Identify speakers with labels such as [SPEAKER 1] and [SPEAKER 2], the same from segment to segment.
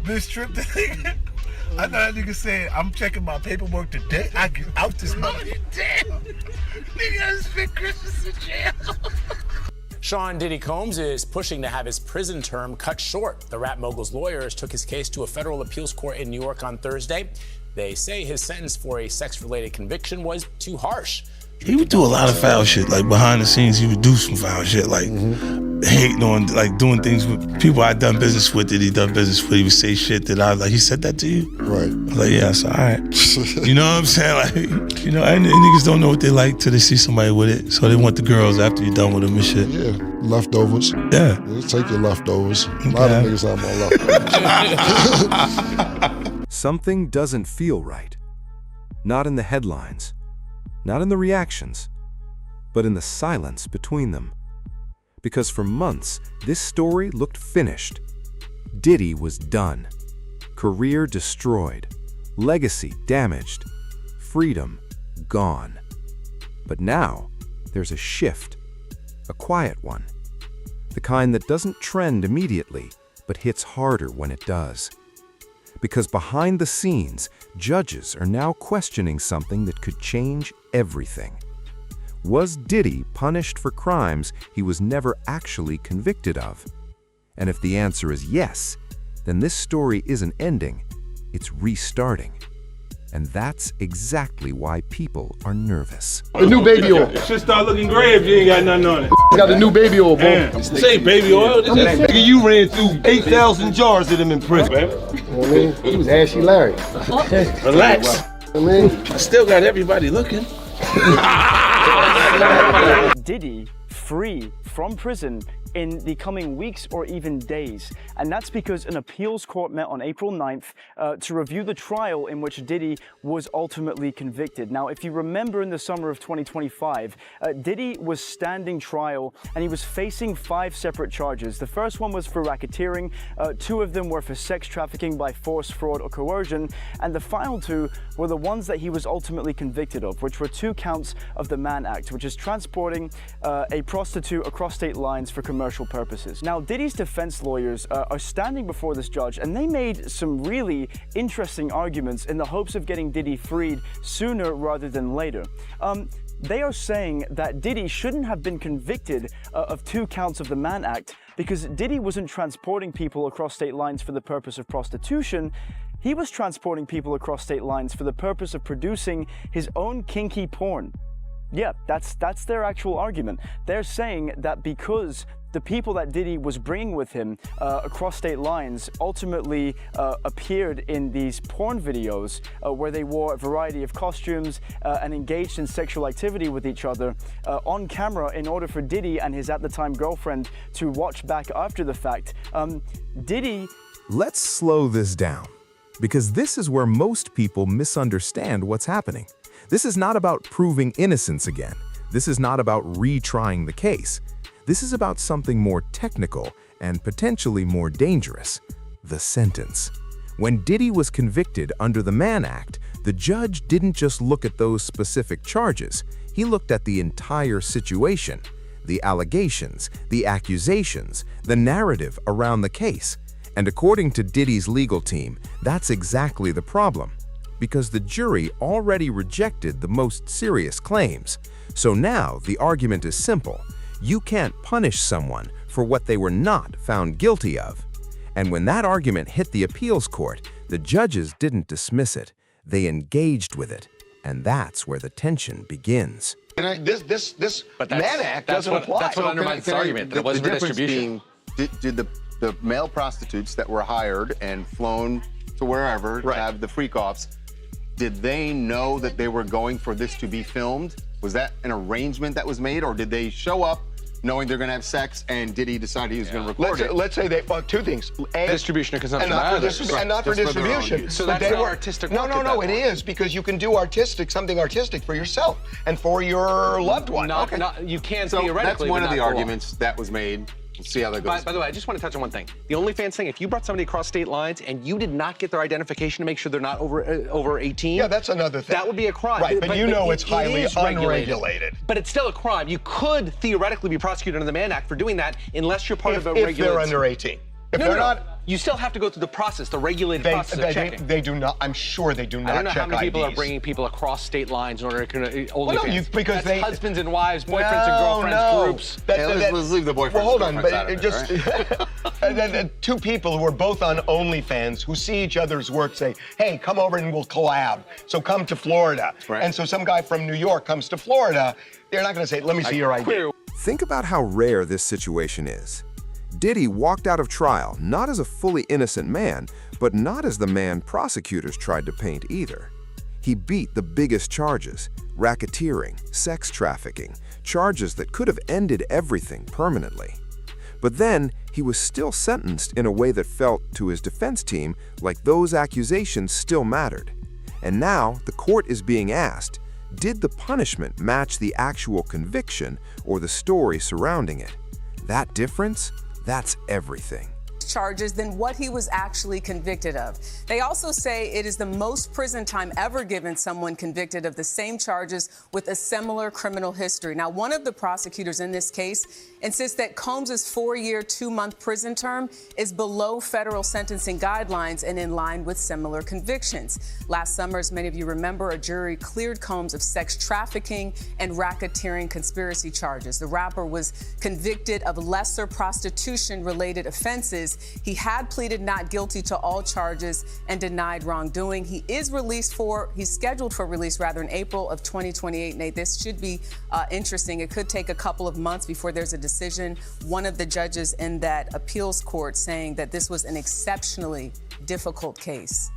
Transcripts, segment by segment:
[SPEAKER 1] Bitch tripped the nigga. I know that nigga said, I'm checking my paperwork today. I get out this money. Damn. Nigga has spent Christmas in jail.
[SPEAKER 2] Sean Diddy Combs is pushing to have his prison term cut short. The rap mogul's lawyers took his case to a federal appeals court in New York on Thursday. They say his sentence for a sex-related conviction was too harsh.
[SPEAKER 1] He would do a lot of foul shit. Like behind the scenes, he would do some foul shit, like hating on, like doing things with people I'd done business with that he done business with. He would say shit that I was like, he said that to you?
[SPEAKER 3] Right.
[SPEAKER 1] I was like, yeah, it's all right. You know what I'm saying? Like, you know, and niggas don't know what they like till they see somebody with it. So they want the girls after you're done with them and shit.
[SPEAKER 3] Yeah, leftovers.
[SPEAKER 1] Yeah.
[SPEAKER 3] You take your leftovers. A lot of niggas have my leftovers.
[SPEAKER 4] Something doesn't feel right. Not in the headlines. Not in the reactions, but in the silence between them. Because for months, this story looked finished. Diddy was done. Career destroyed. Legacy damaged. Freedom gone. But now, there's a shift. A quiet one. The kind that doesn't trend immediately, but hits harder when it does. Because behind the scenes, judges are now questioning something that could change everything. Was Diddy punished for crimes he was never actually convicted of? And if the answer is yes, then this story isn't ending, it's restarting. And that's exactly why people are nervous.
[SPEAKER 5] The new baby oil.
[SPEAKER 6] Should start looking gray if you ain't got nothing on it.
[SPEAKER 5] Got the new baby oil, bro.
[SPEAKER 6] This ain't baby oil. Nigga, you ran through 8,000 jars of them in prison.
[SPEAKER 5] You know what I mean? He was Ashy Larry.
[SPEAKER 6] Relax.
[SPEAKER 5] I mean,
[SPEAKER 6] I still got everybody looking.
[SPEAKER 7] Diddy free from prison in the coming weeks or even days. And that's because an appeals court met on April 9th to review the trial in which Diddy was ultimately convicted. Now, if you remember in the summer of 2025, Diddy was standing trial and he was facing 5 separate charges. The first one was for racketeering, 2 of them were for sex trafficking by force, fraud, or coercion, and the final 2 were the ones that he was ultimately convicted of, which were 2 counts of the Mann Act, which is transporting a prostitute across state lines for commercial purposes. Now, Diddy's defense lawyers are standing before this judge, and they made some really interesting arguments in the hopes of getting Diddy freed sooner rather than later. They are saying that Diddy shouldn't have been convicted of 2 counts of the Mann Act because Diddy wasn't transporting people across state lines for the purpose of prostitution. He was transporting people across state lines for the purpose of producing his own kinky porn. Yeah, that's their actual argument. They're saying that because the people that Diddy was bringing with him across state lines ultimately appeared in these porn videos where they wore a variety of costumes and engaged in sexual activity with each other on camera in order for Diddy and his at-the-time girlfriend to watch back after the fact. Diddy...
[SPEAKER 4] Let's slow this down, because this is where most people misunderstand what's happening. This is not about proving innocence again. This is not about retrying the case. This is about something more technical and potentially more dangerous: the sentence. When Diddy was convicted under the Mann Act, the judge didn't just look at those specific charges. He looked at the entire situation, the allegations, the accusations, the narrative around the case. And according to Diddy's legal team, that's exactly the problem, because the jury already rejected the most serious claims. So now the argument is simple. You can't punish someone for what they were not found guilty of. And when that argument hit the appeals court, the judges didn't dismiss it. They engaged with it. And that's where the tension begins.
[SPEAKER 5] This
[SPEAKER 8] But
[SPEAKER 5] Mann Act doesn't apply.
[SPEAKER 8] That's what undermines this argument, that it wasn't for distribution.
[SPEAKER 9] Did the male prostitutes that were hired and flown to wherever to have the freak-offs, did they know that they were going for this to be filmed? Was that an arrangement that was made, or did they show up knowing they're going to have sex and Diddy decided he was going to record it?
[SPEAKER 5] Let's say they, 2 things.
[SPEAKER 8] Distribution and consumption.
[SPEAKER 5] And not for distribution.
[SPEAKER 8] So that's not artistic work.
[SPEAKER 5] No, it is, because you can do something artistic for yourself and for your loved one.
[SPEAKER 8] You can't
[SPEAKER 9] So
[SPEAKER 8] theoretically.
[SPEAKER 9] that's one of the arguments that was made. We'll see how that goes.
[SPEAKER 8] By the way, I just want to touch on one thing. The OnlyFans thing, if you brought somebody across state lines and you did not get their identification to make sure they're not over 18.
[SPEAKER 5] Yeah, that's another thing.
[SPEAKER 8] That would be a crime.
[SPEAKER 5] Right, but you know it's highly unregulated.
[SPEAKER 8] But it's still a crime. You could theoretically be prosecuted under the Mann Act for doing that unless you're part of a regulated...
[SPEAKER 5] If they're under 18. If they're not...
[SPEAKER 8] You still have to go through the process, the regulated process of checking.
[SPEAKER 5] They do not. I'm sure they do not.
[SPEAKER 8] I don't know how many people are
[SPEAKER 5] IDs.
[SPEAKER 8] bringing people across state lines in order to
[SPEAKER 5] Well, no, because
[SPEAKER 8] That's husbands and wives, boyfriends and girlfriends groups.
[SPEAKER 9] Let's leave the boyfriends.
[SPEAKER 5] Well, hold on,
[SPEAKER 9] and
[SPEAKER 5] but
[SPEAKER 9] girlfriends out of it, right?
[SPEAKER 5] two people who are both on OnlyFans who see each other's work say, "Hey, come over and we'll collab." So come to Florida.
[SPEAKER 9] Right.
[SPEAKER 5] And so some guy from New York comes to Florida. They're not going to say, "Let me see your ID."
[SPEAKER 4] Think about how rare this situation is. Diddy walked out of trial not as a fully innocent man, but not as the man prosecutors tried to paint either. He beat the biggest charges: racketeering, sex trafficking, charges that could have ended everything permanently. But then, he was still sentenced in a way that felt, to his defense team, like those accusations still mattered. And now, the court is being asked, did the punishment match the actual conviction or the story surrounding it? That difference? That's everything.
[SPEAKER 10] Charges than what he was actually convicted of. They also say it is the most prison time ever given someone convicted of the same charges with a similar criminal history. Now, one of the prosecutors in this case insists that Combs' 4-year, 2-month prison term is below federal sentencing guidelines and in line with similar convictions. Last summer, as many of you remember, a jury cleared Combs of sex trafficking and racketeering conspiracy charges. The rapper was convicted of lesser prostitution-related offenses. He had pleaded not guilty to all charges and denied wrongdoing. He's scheduled for release in April of 2028. Nate, this should be interesting. It could take a couple of months before there's a decision. One of the judges in that appeals court saying that this was an exceptionally difficult case.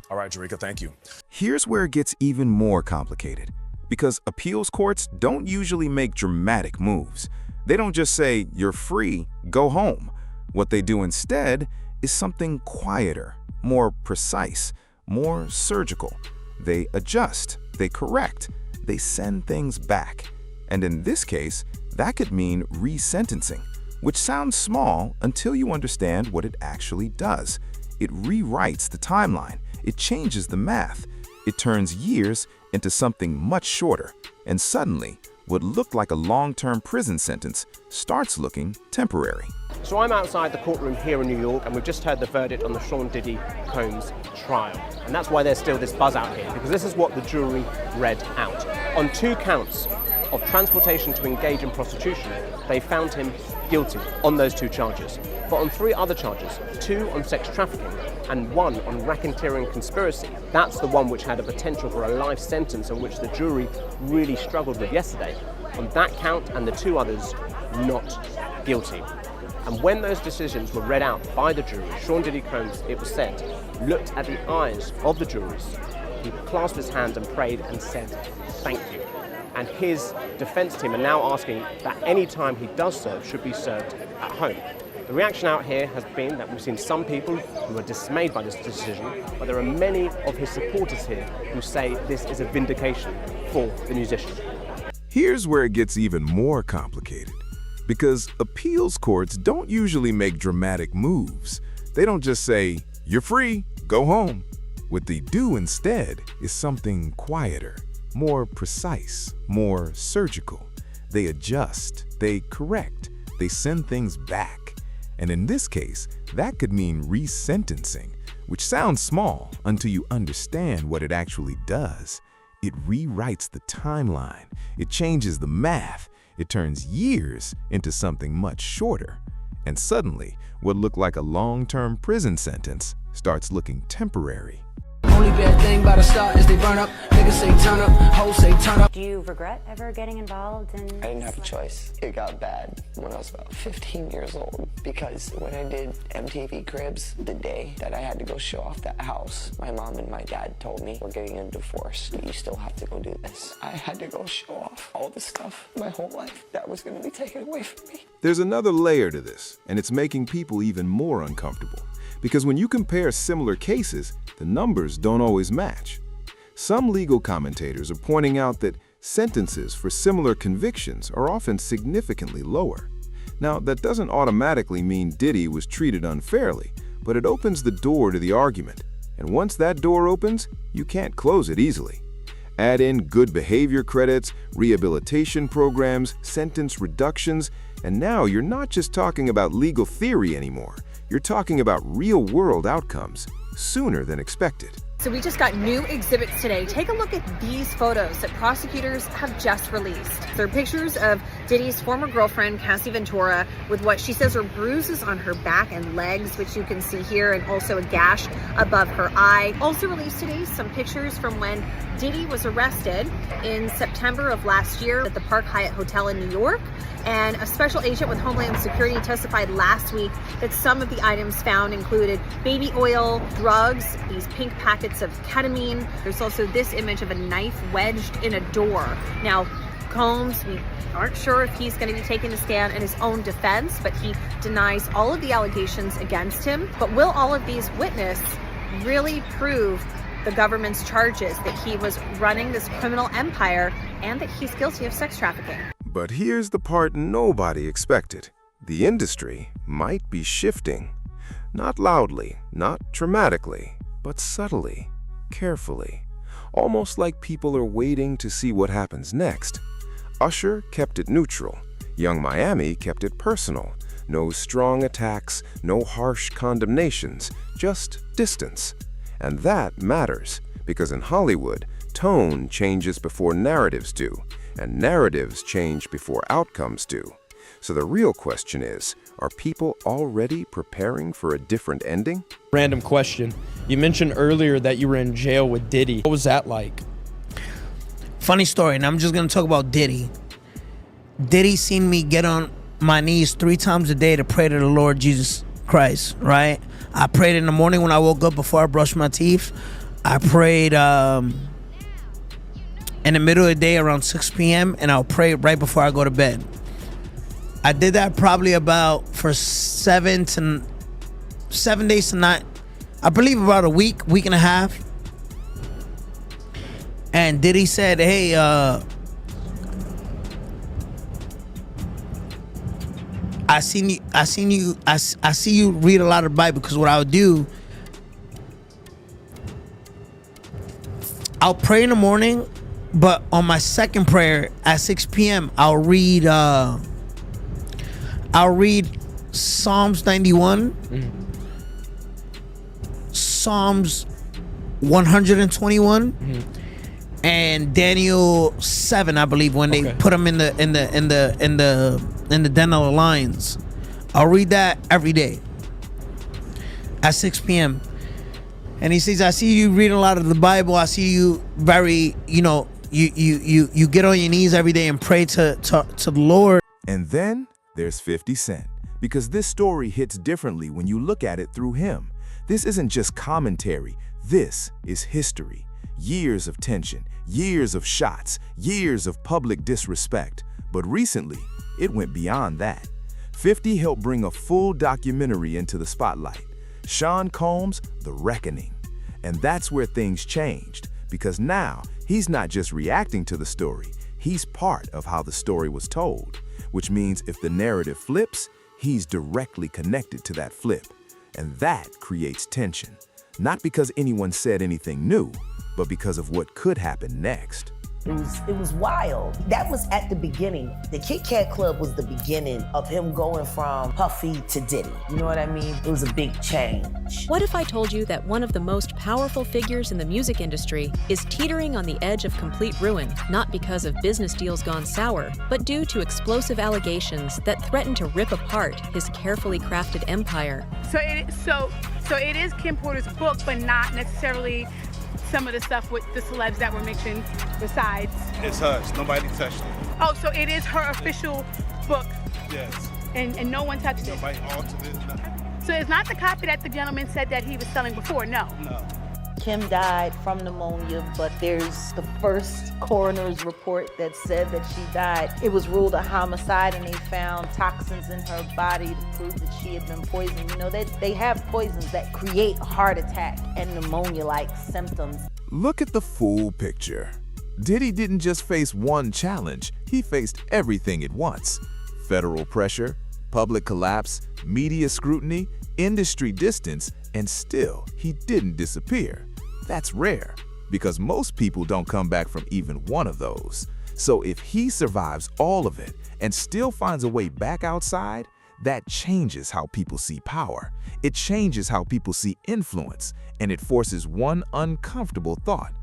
[SPEAKER 2] All right, Jerika, thank you.
[SPEAKER 4] Here's where it gets even more complicated, because appeals courts don't usually make dramatic moves. They don't just say, "You're free, go home." What they do instead is something quieter, more precise, more surgical. They adjust, they correct, they send things back. And in this case, that could mean resentencing, which sounds small until you understand what it actually does. It rewrites the timeline, it changes the math, it turns years into something much shorter, and suddenly, what looked like a long-term prison sentence starts looking temporary.
[SPEAKER 11] So I'm outside the courtroom here in New York, and we've just heard the verdict on the Sean Diddy Combs trial. And that's why there's still this buzz out here, because this is what the jury read out. On 2 counts of transportation to engage in prostitution, they found him guilty on those 2 charges. But on 3 other charges, 2 on sex trafficking and 1 on racketeering conspiracy, that's the one which had a potential for a life sentence and which the jury really struggled with yesterday. On that count and the 2 others, not guilty. And when those decisions were read out by the jury, Sean Diddy Combs, it was said, looked at the eyes of the jurors, he clasped his hands and prayed and said, "Thank you." And his defense team are now asking that any time he does serve should be served at home. The reaction out here has been that we've seen some people who are dismayed by this decision, but there are many of his supporters here who say this is a vindication for the musician.
[SPEAKER 4] Here's where it gets even more complicated, because appeals courts don't usually make dramatic moves. They don't just say, "You're free, go home." What they do instead is something quieter, more precise, more surgical. They adjust, they correct, they send things back. And in this case, that could mean resentencing, which sounds small until you understand what it actually does. It rewrites the timeline, it changes the math, it turns years into something much shorter. And suddenly, what looked like a long-term prison sentence starts looking temporary.
[SPEAKER 12] Only bad thing about a start is they burn up. Niggas say turn up, hoes say turn up.
[SPEAKER 13] Do you regret ever getting involved in?
[SPEAKER 14] I didn't have a choice. It got bad when I was about 15 years old, because when I did MTV Cribs, the day that I had to go show off that house, my mom and my dad told me, "We're getting a divorce, but you still have to go do this." I had to go show off all the stuff my whole life that was going to be taken away from me.
[SPEAKER 4] There's another layer to this, and it's making people even more uncomfortable. Because when you compare similar cases, the numbers don't always match. Some legal commentators are pointing out that sentences for similar convictions are often significantly lower. Now, that doesn't automatically mean Diddy was treated unfairly, but it opens the door to the argument. And once that door opens, you can't close it easily. Add in good behavior credits, rehabilitation programs, sentence reductions, and now you're not just talking about legal theory anymore. You're talking about real-world outcomes sooner than expected.
[SPEAKER 15] So we just got new exhibits today. Take a look at these photos that prosecutors have just released. They're pictures of Diddy's former girlfriend, Cassie Ventura, with what she says are bruises on her back and legs, which you can see here, and also a gash above her eye. Also released today some pictures from when Diddy was arrested in September of last year at the Park Hyatt Hotel in New York. And a special agent with Homeland Security testified last week that some of the items found included baby oil, drugs, these pink packets of ketamine. There's also this image of a knife wedged in a door. Now, Combs, we aren't sure if he's going to be taking a stand in his own defense, but he denies all of the allegations against him. But will all of these witnesses really prove the government's charges that he was running this criminal empire and that he's guilty of sex trafficking?
[SPEAKER 4] But here's the part nobody expected. The industry might be shifting. Not loudly, not dramatically, but subtly, carefully. Almost like people are waiting to see what happens next. Usher kept it neutral. Young Miami kept it personal. No strong attacks, no harsh condemnations, just distance. And that matters, because in Hollywood, tone changes before narratives do. And narratives change before outcomes do. So the real question is, are people already preparing for a different ending?
[SPEAKER 16] Random question. You mentioned earlier that you were in jail with Diddy. What was that like?
[SPEAKER 17] Funny story, and I'm just gonna talk about Diddy. Diddy seen me get on my knees 3 times a day to pray to the Lord Jesus Christ, right? I prayed in the morning when I woke up before I brushed my teeth. I prayed in the middle of the day around 6 p.m. and I'll pray right before I go to bed. I did that probably about for 7 days to 9, I believe about a week and a half. And Diddy said, hey, I see you read a lot of the Bible, because what I would do, I'll pray in the morning, but on my second prayer at 6 p.m. I'll read Psalms 91, Psalms 121, and Daniel 7, I believe, when they put them in the den of the lions. I'll read that every day at 6 p.m. And he says, I see you reading a lot of the Bible. I see you very, you get on your knees every day and pray to the Lord.
[SPEAKER 4] And then there's 50 Cent, because this story hits differently when you look at it through him. This isn't just commentary. This is history. Years of tension, years of shots, years of public disrespect. But recently, it went beyond that. 50 helped bring a full documentary into the spotlight. Sean Combs, The Reckoning. And that's where things changed, because now he's not just reacting to the story, he's part of how the story was told, which means if the narrative flips, he's directly connected to that flip. And that creates tension, not because anyone said anything new, but because of what could happen next.
[SPEAKER 18] It was wild. That was at the beginning. The Kit Kat Club was the beginning of him going from Puffy to Diddy. You know what I mean? It was a big change.
[SPEAKER 19] What if I told you that one of the most powerful figures in the music industry is teetering on the edge of complete ruin, not because of business deals gone sour, but due to explosive allegations that threaten to rip apart his carefully crafted empire?
[SPEAKER 20] So it is Kim Porter's book, but not necessarily some of the stuff with the celebs that were mentioned besides.
[SPEAKER 21] It's hers. Nobody touched it.
[SPEAKER 20] Oh, so it is her official book.
[SPEAKER 21] Yes.
[SPEAKER 20] And no one touched it.
[SPEAKER 21] Nobody altered it. No.
[SPEAKER 20] So it's not the copy that the gentleman said that he was selling before. No.
[SPEAKER 21] No.
[SPEAKER 18] Kim died from pneumonia, but there's the first coroner's report that said that she died. It was ruled a homicide, and they found toxins in her body to prove that she had been poisoned. You know, they have poisons that create heart attack and pneumonia-like symptoms.
[SPEAKER 4] Look at the full picture. Diddy didn't just face one challenge, he faced everything at once. Federal pressure, public collapse, media scrutiny, industry distance, and still he didn't disappear. That's rare, because most people don't come back from even one of those. So if he survives all of it and still finds a way back outside, That changes how people see power. It changes how people see influence, and it forces one uncomfortable thought.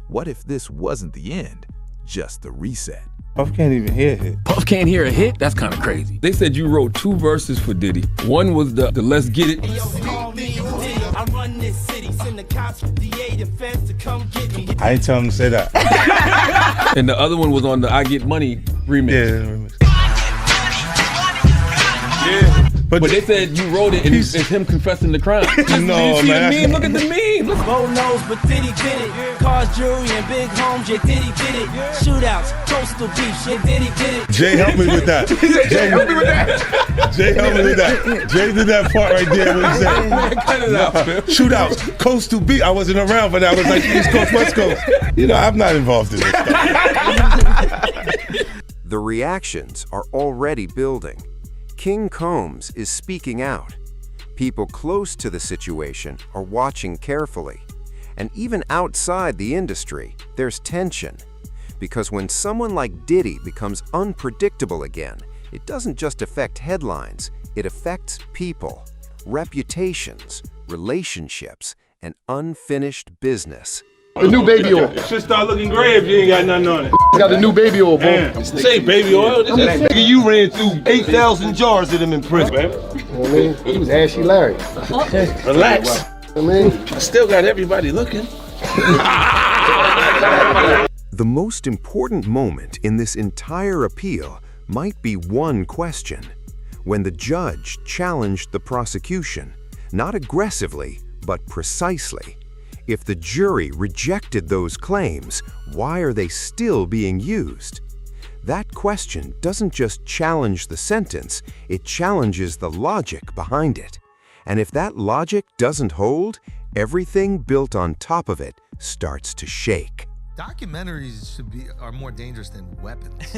[SPEAKER 4] What if this wasn't the end, just the reset?
[SPEAKER 6] Puff can't even hear a hit.
[SPEAKER 1] Puff can't hear a hit? That's kind of crazy. They said you wrote 2 verses for Diddy. One was the Let's Get It.
[SPEAKER 12] I run this city, send the cops with DA defense to come get me.
[SPEAKER 6] I ain't tell him to say that.
[SPEAKER 1] And the other one was on the I Get Money remix.
[SPEAKER 6] Yeah, remix. Yeah.
[SPEAKER 1] But they said you wrote it and it's him confessing the crime.
[SPEAKER 6] No, man.
[SPEAKER 1] The meme? Look at the meme. Look.
[SPEAKER 12] Bo knows, but Diddy did it. Cars, jewelry, and big homes, yeah, Diddy did it. Shootouts, coastal beef, yeah, Diddy did it.
[SPEAKER 6] Jay, help me with that.
[SPEAKER 1] Jay, help me with that.
[SPEAKER 6] Jay, help me with that. Jay did that part right there. What he said.
[SPEAKER 1] Man, cut it out, man.
[SPEAKER 6] Shootouts, coastal beef. I wasn't around for that. I was like East Coast, West Coast. You know, I'm not involved in this stuff.
[SPEAKER 22] The reactions are already building. King Combs is speaking out. People close to the situation are watching carefully. And even outside the industry, there's tension. Because when someone like Diddy becomes unpredictable again, it doesn't just affect headlines, it affects people, reputations, relationships, and unfinished business.
[SPEAKER 6] The new baby oil. Should start looking gray if you ain't got nothing on it.
[SPEAKER 3] Got the new baby oil, bro.
[SPEAKER 6] This ain't baby oil. This nigga, you ran through 8,000 jars of them in prison, baby.
[SPEAKER 3] You know what I mean? He was ashy Larry.
[SPEAKER 6] Relax.
[SPEAKER 3] I mean,
[SPEAKER 6] I still got everybody looking.
[SPEAKER 22] The most important moment in this entire appeal might be one question. When the judge challenged the prosecution, not aggressively, but precisely. If the jury rejected those claims, why are they still being used? That question doesn't just challenge the sentence, it challenges the logic behind it. And if that logic doesn't hold, everything built on top of it starts to shake.
[SPEAKER 23] Documentaries are more dangerous than weapons.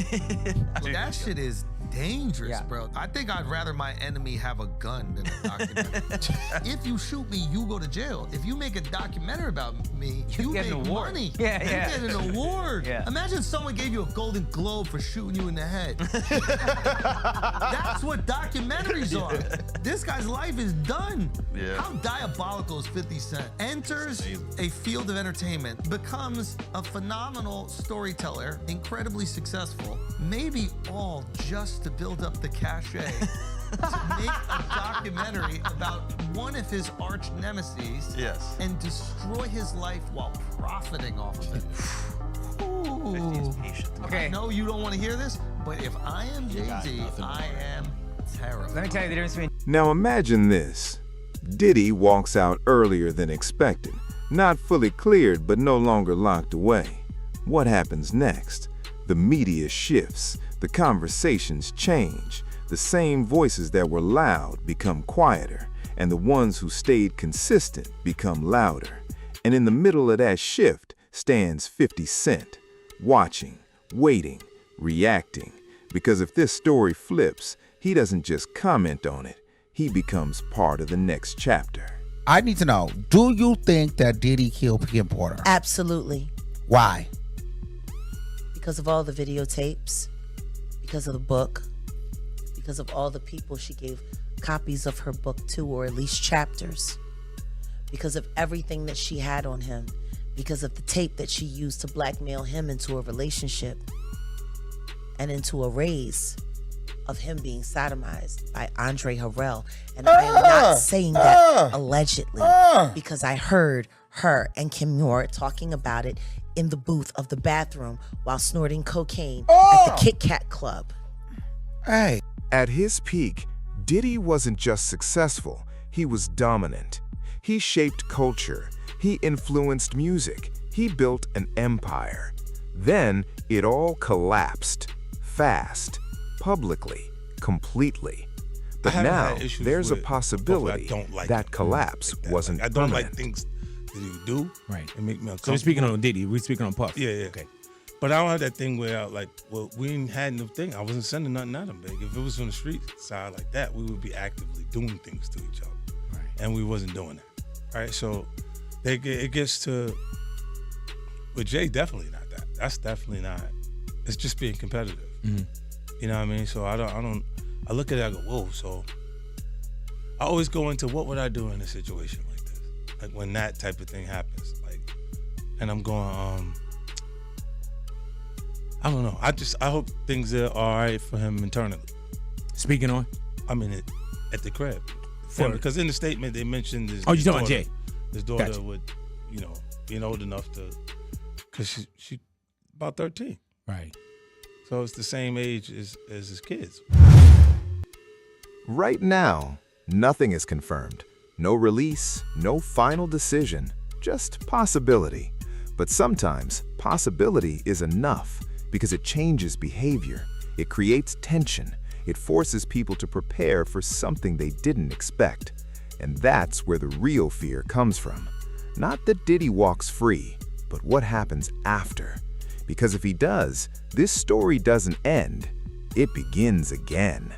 [SPEAKER 23] That shit is dangerous, bro. I think I'd rather my enemy have a gun than a documentary. If you shoot me, you go to jail. If you make a documentary about me, you make money. You get an award. Imagine someone gave you a Golden Globe for shooting you in the head. That's what documentaries are. This guy's life is done. How diabolical is 50 Cent? Enters a field of entertainment, becomes a phenomenal storyteller, incredibly successful, maybe all just to build up the cachet to make a documentary about one of his arch nemesis and destroy his life while profiting off of it. Ooh. Okay. I know you don't want to hear this, but if I am Jay-Z, I am terrified.
[SPEAKER 24] Let me tell you the difference between...
[SPEAKER 4] Now imagine this. Diddy walks out earlier than expected. Not fully cleared, but no longer locked away. What happens next? The media shifts, the conversations change, the same voices that were loud become quieter, and the ones who stayed consistent become louder. And in the middle of that shift stands 50 Cent, watching, waiting, reacting. Because if this story flips, he doesn't just comment on it, he becomes part of the next chapter.
[SPEAKER 25] I need to know, do you think that Diddy killed Kim Porter?
[SPEAKER 26] Absolutely.
[SPEAKER 25] Why?
[SPEAKER 26] Because of all the videotapes, because of the book, because of all the people she gave copies of her book to, or at least chapters, because of everything that she had on him, because of the tape that she used to blackmail him into a relationship and into a raise of him being sodomized by Andre Harrell. And I am not saying that allegedly, because I heard her and Kim Moore talking about it in the booth of the bathroom while snorting cocaine at the Kit Kat Club.
[SPEAKER 4] Hey. At his peak, Diddy wasn't just successful, he was dominant. He shaped culture, he influenced music, he built an empire. Then it all collapsed, fast, publicly, completely. But now there's a possibility that collapse wasn't
[SPEAKER 21] I don't
[SPEAKER 4] permanent.
[SPEAKER 21] like things that he would do.
[SPEAKER 27] Right.
[SPEAKER 21] And make me uncomfortable.
[SPEAKER 27] So we're speaking on Diddy, we're speaking on Puff.
[SPEAKER 21] Yeah.
[SPEAKER 27] Okay.
[SPEAKER 21] But I don't have that thing where we ain't had no thing. I wasn't sending nothing at him, big. If it was on the street side like that, we would be actively doing things to each other.
[SPEAKER 27] Right.
[SPEAKER 21] And we wasn't doing that. Right? So it gets to, with Jay, definitely not that. That's definitely not, it's just being competitive.
[SPEAKER 27] Mm-hmm.
[SPEAKER 21] You know what I mean? So I I look at it, I go, whoa. So I always go into what would I do in a situation like this? Like when that type of thing happens. Like, and I'm going, I don't know. I hope things are all right for him internally.
[SPEAKER 27] Speaking on?
[SPEAKER 21] I mean, at the crib. Because in the statement they mentioned his,
[SPEAKER 27] you're talking about Jay.
[SPEAKER 21] His daughter
[SPEAKER 27] Gotcha.
[SPEAKER 21] would, being old enough to, because she about 13.
[SPEAKER 27] Right.
[SPEAKER 21] So it's the same age as his kids.
[SPEAKER 4] Right now, nothing is confirmed. No release, no final decision, just possibility. But sometimes, possibility is enough because it changes behavior. It creates tension. It forces people to prepare for something they didn't expect. And that's where the real fear comes from. Not that Diddy walks free, but what happens after. Because if he does, this story doesn't end, it begins again.